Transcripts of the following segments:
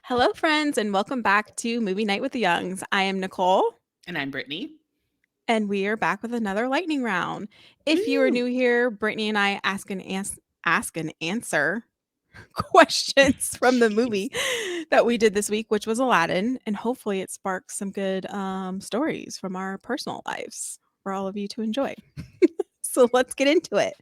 Hello, friends, and welcome back to Movie Night with the Youngs. I am Nicole, And I'm Brittany. and we are back with another lightning round. If you are Woo! new here, Brittany and I ask and answer questions from the Jeez. movie that we did this week, which was Aladdin, and hopefully it sparks some good stories from our personal lives for all of you to enjoy. So let's get into it.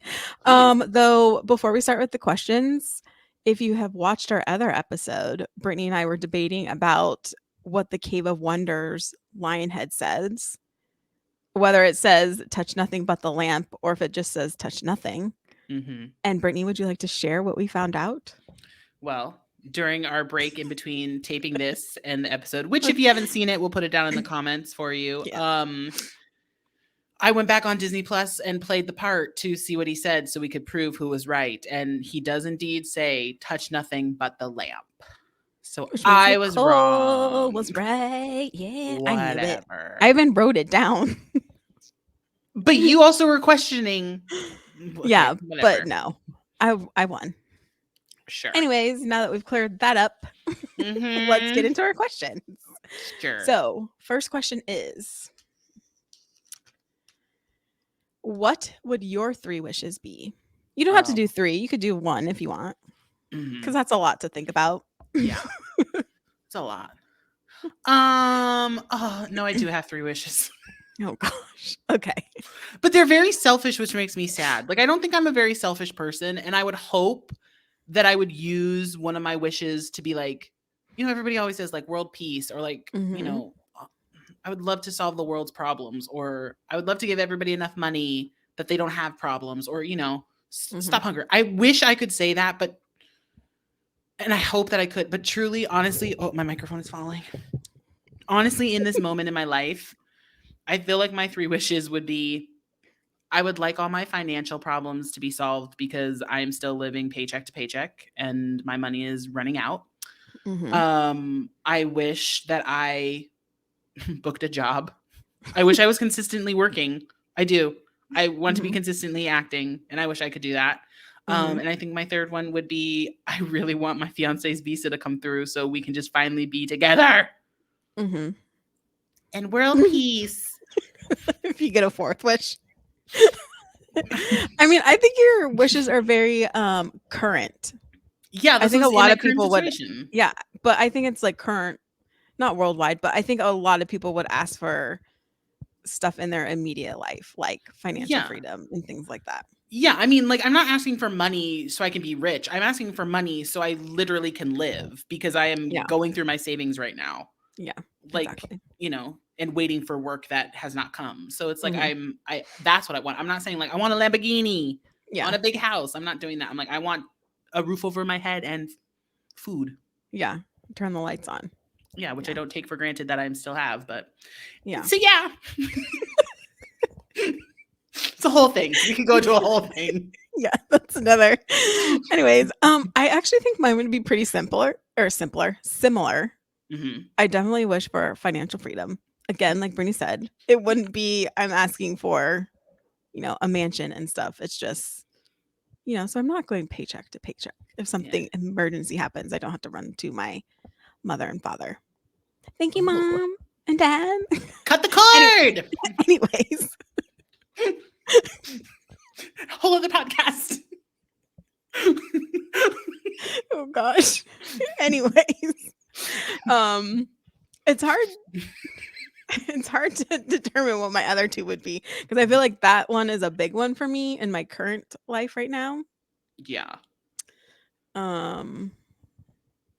Please. Though before we start with the questions, if you have watched our other episode, Brittany and I were debating about what the Cave of Wonders lion head says, whether it says touch nothing but the lamp or if it just says touch nothing. hmm And Brittany, would you like to share what we found out? Well, during our break in between taping this and the episode, which if you haven't seen it, we'll put it down in the comments for you. Yeah. I went back on Disney Plus and played the part to see what he said so we could prove who was right. And he does indeed say, touch nothing but the lamp. So Which means I was Nicole wrong. was right. Yeah, I knew it. Whatever. I even wrote it down. But you also were questioning. Okay, Yeah, whatever. but no, I won. Sure. Anyways, now that we've cleared that up, let's get into our questions. Sure. So, first question is, what would your 3 wishes be? You don't have to do 3. You could do 1 if you want, because that's a lot to think about. Yeah. It's a lot. Oh, no, I do have 3 wishes. Oh gosh. Okay. But they're very selfish, which makes me sad. Like, I don't think I'm a very selfish person, and I would hope that I would use one of my wishes to be like, everybody always says like world peace or like, I would love to solve the world's problems, or I would love to give everybody enough money that they don't have problems, or, stop hunger. I wish I could say that, and I hope that I could, but truly, honestly, my microphone is falling. Honestly, in this moment in my life, I feel like my 3 wishes would be, I would like all my financial problems to be solved because I'm still living paycheck to paycheck and my money is running out. I wish that I booked a job. I wish I was consistently working. I do. I want to be consistently acting, and I wish I could do that. And I think my 3rd one would be, I really want my fiance's visa to come through so we can just finally be together. And world peace. If you get a 4th wish. I mean, I think your wishes are very current. Yeah, I think a lot of people would. Situation. Yeah, but I think it's like current, not worldwide, but I think a lot of people would ask for stuff in their immediate life, like financial freedom and things like that. Yeah, I mean, like, I'm not asking for money so I can be rich. I'm asking for money so I literally can live, because I am going through my savings right now. Yeah, like, exactly. And waiting for work that has not come. So it's like, that's what I want. I'm not saying like I want a Lamborghini, I want a big house. I'm not doing that. I'm like, I want a roof over my head and food. Yeah, turn the lights on. Yeah, which I don't take for granted that I still have, but yeah. So yeah. It's a whole thing. We could go to a whole thing. Yeah, that's another. Anyways, I actually think mine would be pretty similar. I definitely wish for financial freedom. Again, like Brittany said, it wouldn't be I'm asking for, a mansion and stuff. It's just, so I'm not going paycheck to paycheck. If something emergency happens, I don't have to run to my mother and father. Thank you, Mom and Dad. Cut the cord. Anyways. Whole other podcast. Oh gosh. Anyways. It's hard to determine what my other 2 would be, because I feel like that one is a big one for me in my current life right now. Yeah.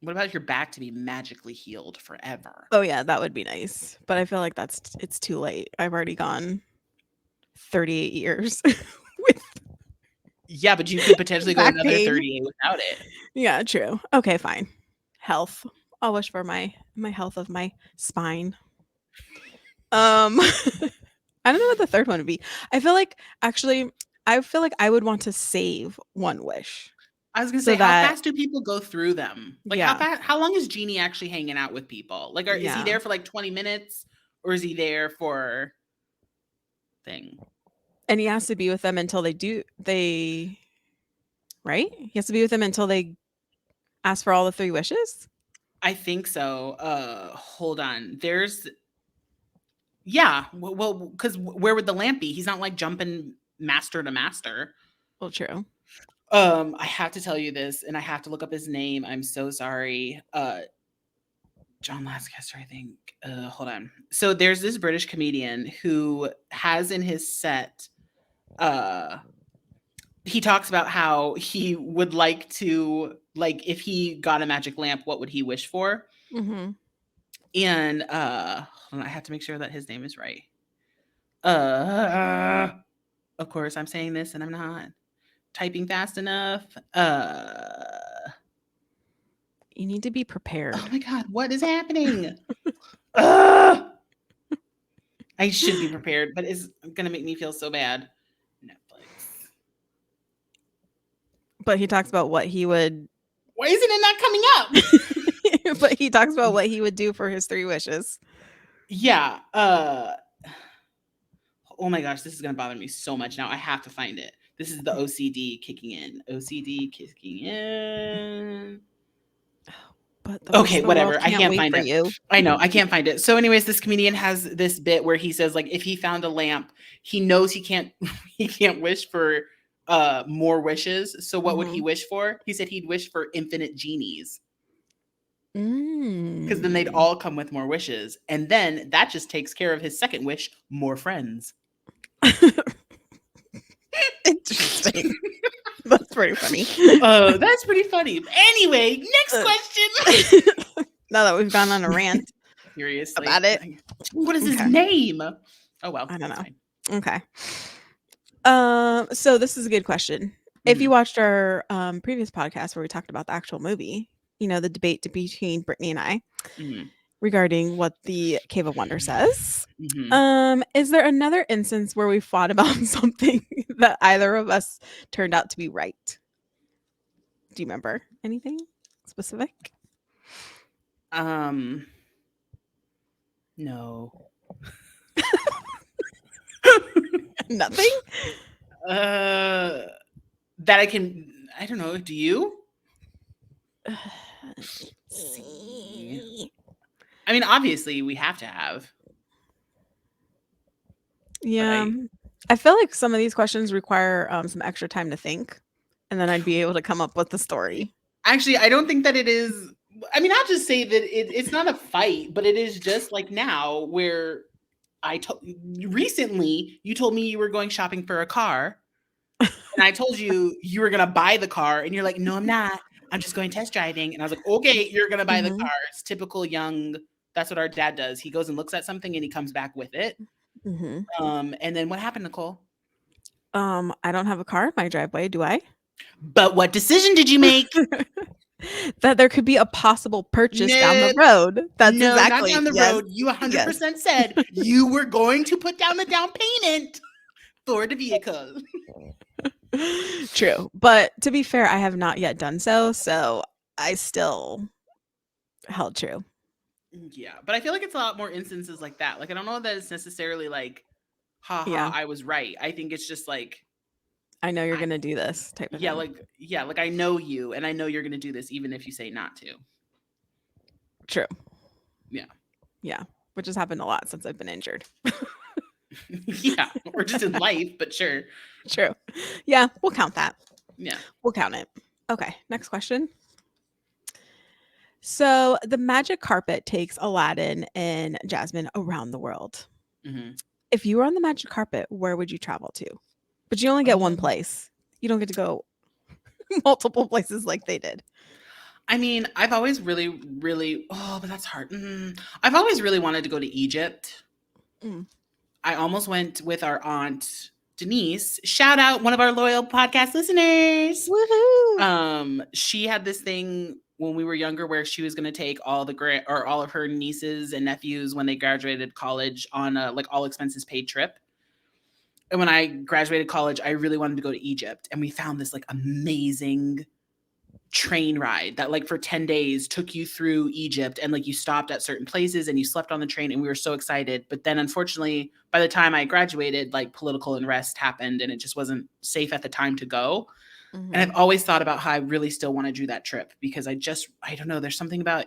What about your back to be magically healed forever? Oh yeah, that would be nice, but I feel like it's too late. I've already gone 38 years with. Yeah, but you could potentially go another 38 without it. Yeah, true. Okay, fine. Health. I'll wish for my health of my spine. I don't know what the 3rd one would be. I feel like I would want to save 1 wish. I was gonna say, how fast do people go through them? Like, how long is Genie actually hanging out with people? Like, is he there for like 20 minutes, or is he there for thing? And he has to be with them until they right? He has to be with them until they ask for all the 3 wishes? I think so. Hold on. There's yeah. Well, because where would the lamp be? He's not like jumping master to master. Well, true. I have to tell you this, and I have to look up his name. I'm so sorry. John Lascaster, I think. Hold on. So there's this British comedian who has in his set. He talks about how he would like to, like, if he got a magic lamp, what would he wish for? Mhm. And hold on, I have to make sure that his name is right. Uh, of course, I'm saying this and I'm not typing fast enough. You need to be Oh prepared. my god, what is happening? uh, I should be prepared, but it's gonna make me feel so bad. Netflix. But he talks about what he would Why isn't it not coming up? but he talks about what he would do for his 3 wishes. Yeah. Oh my gosh, this is gonna bother me so much now. I have to find it. This is the OCD kicking in. OCD kicking in. But the rest Okay, of the world whatever. I can't can't wait find for it. you. I know, I can't find it. So anyways, this comedian has this bit where he says like if he found a lamp, he knows he can't he can't wish for more wishes. So what would he Mhm. wish for? He said he'd wish for infinite genies because then they'd Mm. all come with more wishes. And then that just takes care of his second wish, more friends. Interesting. That's pretty funny. That's pretty funny. Anyway, next question. Now that we've gone on a rant Seriously. about it. What is his Okay. name? Oh well, I don't that's know. fine. Okay. So this is a good question. If you Mhm. watched our previous podcast where we talked about the actual movie, the debate between Brittany and I Mhm. regarding what the Cave of Wonder says, Mhm. is there another instance where we fought about something that either of us turned out to be right? Do you remember anything specific? No. Nothing? uh that I don't know, do you? Let's See. see. I mean, obviously we have to have, but Yeah. I feel like some of these questions require some extra time to think, and then I'd be able to come up with the story. actually I don't think that it is. I mean, I'll just say that it's not a fight, but it is just like now where I told recently you told me you were going shopping for a car. And I told you you were gonna buy the car, and you're like, "No, I'm not. I'm just going test driving." And I was like, "Okay, you're gonna buy the Mhm. car." It's typical young. That's what our dad does. He goes and looks at something, and he comes back with it. Mhm. And then what happened, Nicole? I don't have a car in my driveway, do I? But what decision did you make? That there could be a possible purchase down the Nope. road. That's No, not exactly down the yes. road. You Yes. 100% said you were going to put down the down payment for the vehicle. True. But to be fair, I have not yet done so, so I still held true. Yeah, but I feel like it's a lot more instances like that. Like, I don't know that it's necessarily like, haha, Yeah. I was right. I think it's just like, I know you're I, gonna do this type of thing. like I know you and I know you're gonna do this even if you say not to. True. Yeah. Yeah. Which has happened a lot since I've been injured. Yeah. Or just in life, but sure. True. Yeah, we'll count that. Yeah. We'll count it. Okay, next question. So the magic carpet takes Aladdin and Jasmine around the world. Hmm. If you were on the magic carpet, where would you travel to? But you only get one place. You don't get to go multiple places like they did. I mean, I've always but that's hard. I've always really wanted to go to Egypt. Mm. I almost went with our aunt Denise. Shout out one of our loyal podcast listeners. Woohoo! She had this thing when we were younger where she was going to take all of her nieces and nephews when they graduated college on a like all expenses paid trip. And when I graduated college, I really wanted to go to Egypt, and we found this like amazing train ride that like for 10 days took you through Egypt, and like you stopped at certain places and you slept on the train, and we were so excited. But then unfortunately, by the time I graduated, like political unrest happened and it just wasn't safe at the time to go. And I've always thought about how I really still want to do that trip, because I don't know, there's something about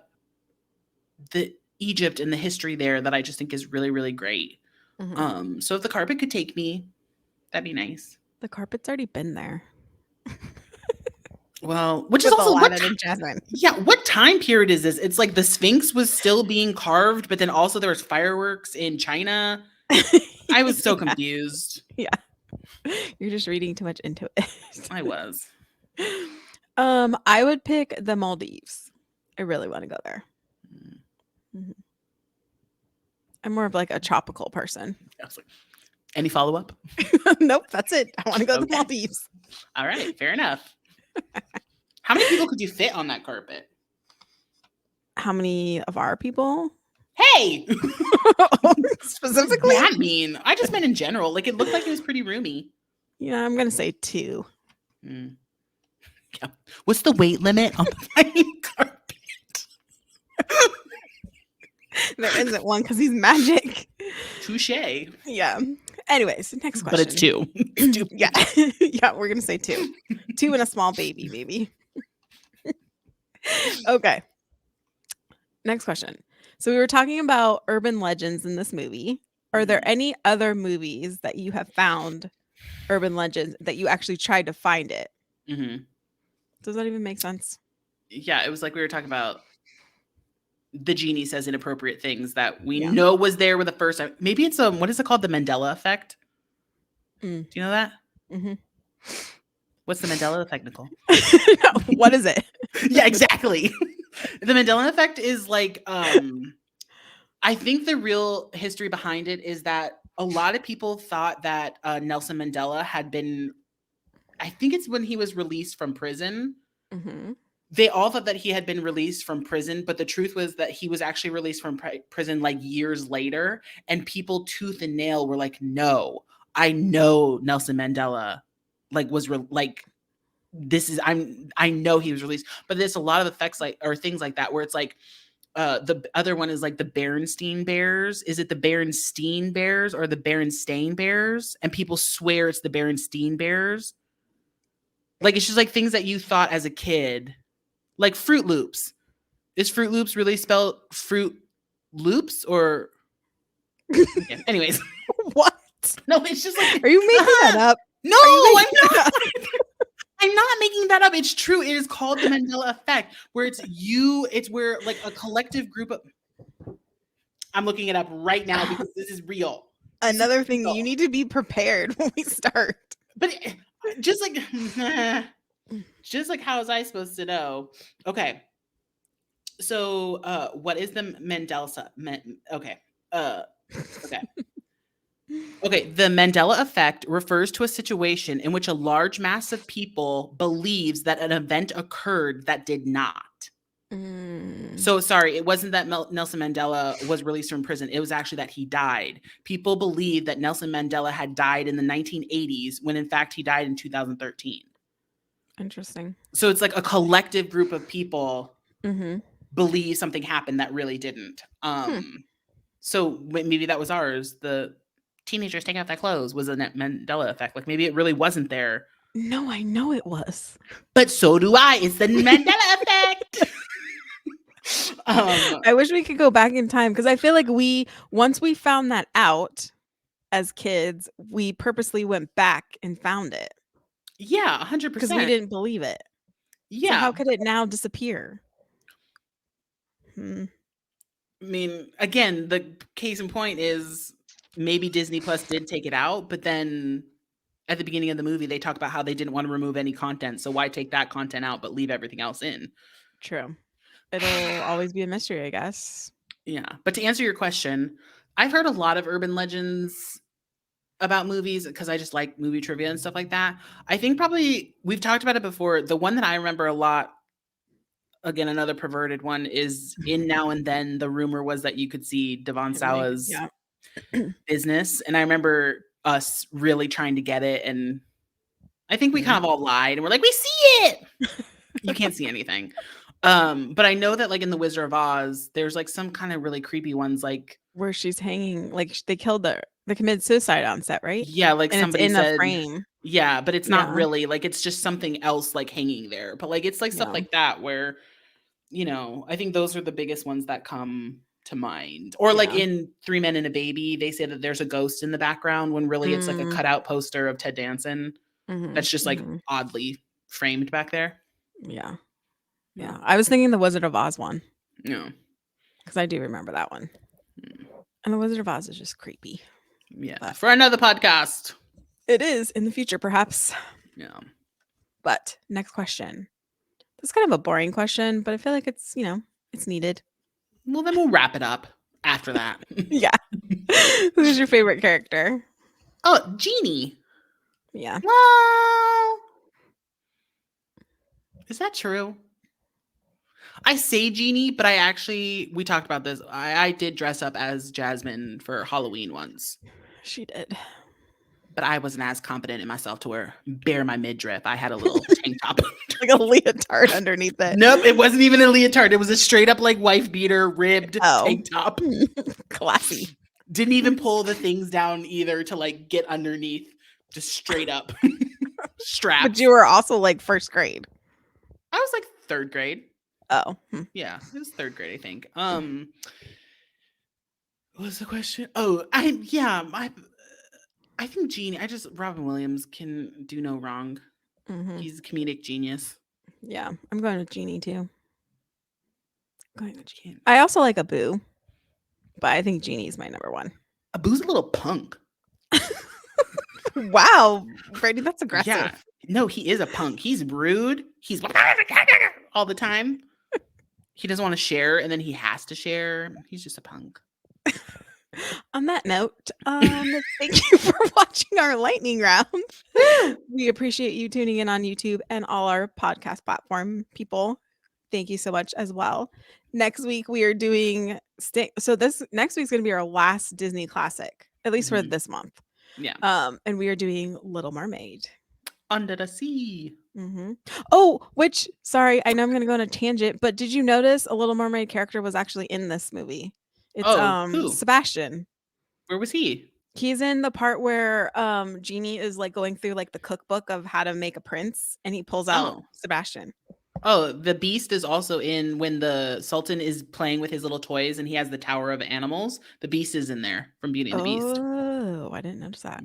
the Egypt and the history there that I just think is really, really great. So if the carpet could take me, that'd be nice. The carpet's already been there. Well, which With is also Aladdin and Jasmine. Yeah, what time period is this? It's like the Sphinx was still being carved, but then also there was fireworks in China. I was so confused. Yeah. You're just reading too much into it. I was. I would pick the Maldives. I really want to go there. I'm more of like a tropical person. I was like, any follow-up? Nope, that's it. I want to go to the Maldives. All right, fair enough. How many people could you fit on that carpet? How many of our people? Hey! Specifically? What does that mean? I just meant in general. Like, it looked like it was pretty roomy. Yeah, I'm going to say 2. Yeah. What's the weight limit on the flying carpet? There isn't one because he's magic. Touche. Yeah. Anyways, next question. But it's 2. Yeah. Yeah, we're going to say 2. 2 and a small baby, maybe. Okay. Next question. So we were talking about urban legends in this movie. Are there any other movies that you have found urban legends that you actually tried to find it? Does that even make sense? Yeah, it was like we were talking about the genie says inappropriate things that we know was there with the first time. Maybe it's what is it called? The Mandela Effect? Do you know that? What's the Mandela Effect, Nicole? What is it? Yeah, exactly. The Mandela Effect is like, I think the real history behind it is that a lot of people thought that Nelson Mandela had been, I think it's when he was released from prison. They all thought that he had been released from prison, but the truth was that he was actually released from prison like years later. And people tooth and nail were like, no, I know Nelson Mandela was this is, I know he was released. But there's a lot of effects or things like that where it's like, the other one is like the Berenstain Bears. Is it the Berenstain Bears or the Berenstain Bears? And people swear it's the Berenstain Bears. Like, it's just like things that you thought as a kid. Like Fruit Loops. Is Fruit Loops really spelled Fruit Loops or? Okay. Anyways. What? No, it's just like. Are you making that up? No, I'm not. I'm not making that up. It's true. It is called the Mandela Effect, where it's where like a collective group of. I'm looking it up right now because this is real. Another thing, you need to be prepared when we start. But just like. Just like, how was I supposed to know? Okay. So, what is the Mandela? Okay. Okay. Okay. The Mandela Effect refers to a situation in which a large mass of people believes that an event occurred that did not. So, sorry, it wasn't that Nelson Mandela was released from prison. It was actually that he died. People believe that Nelson Mandela had died in the 1980s when, in fact, he died in 2013. Interesting. So it's like a collective group of people believe something happened that really didn't. So maybe that was ours. The teenagers taking off their clothes was a Mandela Effect. Like, maybe it really wasn't there. No, I know it was. But so do I. It's the Mandela Effect. I wish we could go back in time, because I feel like once we found that out as kids, we purposely went back and found it. Yeah, 100%. Because we didn't believe it. Yeah. So how could it now disappear? I mean, again, the case in point is maybe Disney Plus did take it out, but then at the beginning of the movie, they talk about how they didn't want to remove any content. So why take that content out, but leave everything else in? True. It'll always be a mystery, I guess. Yeah. But to answer your question, I've heard a lot of urban legends about movies because I just like movie trivia and stuff like that. I think probably we've talked about it before. The one that I remember a lot, again, another perverted one, is in Now and Then. The rumor was that you could see Devon Sawa's business. And I remember us really trying to get it. And I think we kind of all lied and we're like, we see it. You can't see anything. But I know that like in the Wizard of Oz, there's like some kind of really creepy ones, like Where she's hanging, like they killed her. They committed suicide on set, right? yeah, like And it's somebody in a said, frame. yeah, but it's not Yeah, really like it's just something else like hanging there. But like it's like stuff yeah, like that where, I think those are the biggest ones that come to mind. Or like yeah. in Three Men and a Baby, they say that there's a ghost in the background when really it's like a Mm, cutout poster of Ted Danson mhm, that's just like mhm. oddly framed back there. Yeah, Yeah. yeah. I was thinking the Wizard of Oz one Yeah. because I do remember that one. And the Wizard of Oz is just creepy, Yeah. but For another podcast. it is in the future, perhaps. Yeah. But next question. That's kind of a boring question, but I feel like it's needed. Well, then we'll wrap it up after that. Yeah. Who's your favorite character? Oh, Genie. Yeah. Well, is that true? I say Genie, but we talked about this. I did dress up as Jasmine for Halloween once, She did. but I wasn't as confident in myself to wear bare my midriff. I had a little tank top. Like a leotard underneath it. Nope, it wasn't even a leotard. It was a straight up like wife beater ribbed Oh. tank top. Classy. Didn't even pull the things down either to like get underneath. Just straight up straps. But you were also like first grade. I was like third grade. Oh. Yeah, it was third grade, I think. What was the question? Oh, I think Genie. Robin Williams can do no wrong. Mm-hmm. He's a comedic genius. Yeah. I'm going with Genie too. I also like Abu, but I think Genie's my number one. Abu's a little punk. Wow, Brady, that's aggressive. Yeah. No, he is a punk. He's rude. He's all the time. He doesn't want to share, and then he has to share. He's just a punk. On that note, thank you for watching our lightning round. We appreciate you tuning in on YouTube and all our podcast platform people. Thank you so much as well. Next week we are doing this next week's going to be our last Disney classic, at least for this month. Yeah. And we are doing Little Mermaid. Under the Sea. Mm-hmm. Oh, sorry, I know I'm going to go on a tangent, but did you notice a Little Mermaid character was actually in this movie? It's who? Sebastian. Where was he? He's in the part where Genie is like going through like the cookbook of how to make a prince, and he pulls out Sebastian. Oh, the Beast is also in when the Sultan is playing with his little toys and he has the Tower of Animals. The Beast is in there from Beauty and the Beast. Oh, I didn't notice that.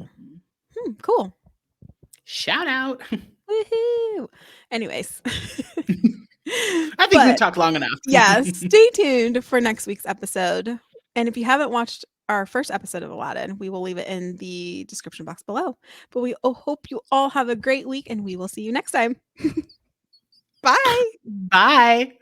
Cool. Shout out. Woohoo. Anyways. I think we talked long enough. Yeah, stay tuned for next week's episode. And if you haven't watched our first episode of Aladdin, we will leave it in the description box below. But we hope you all have a great week, and we will see you next time. Bye. Bye.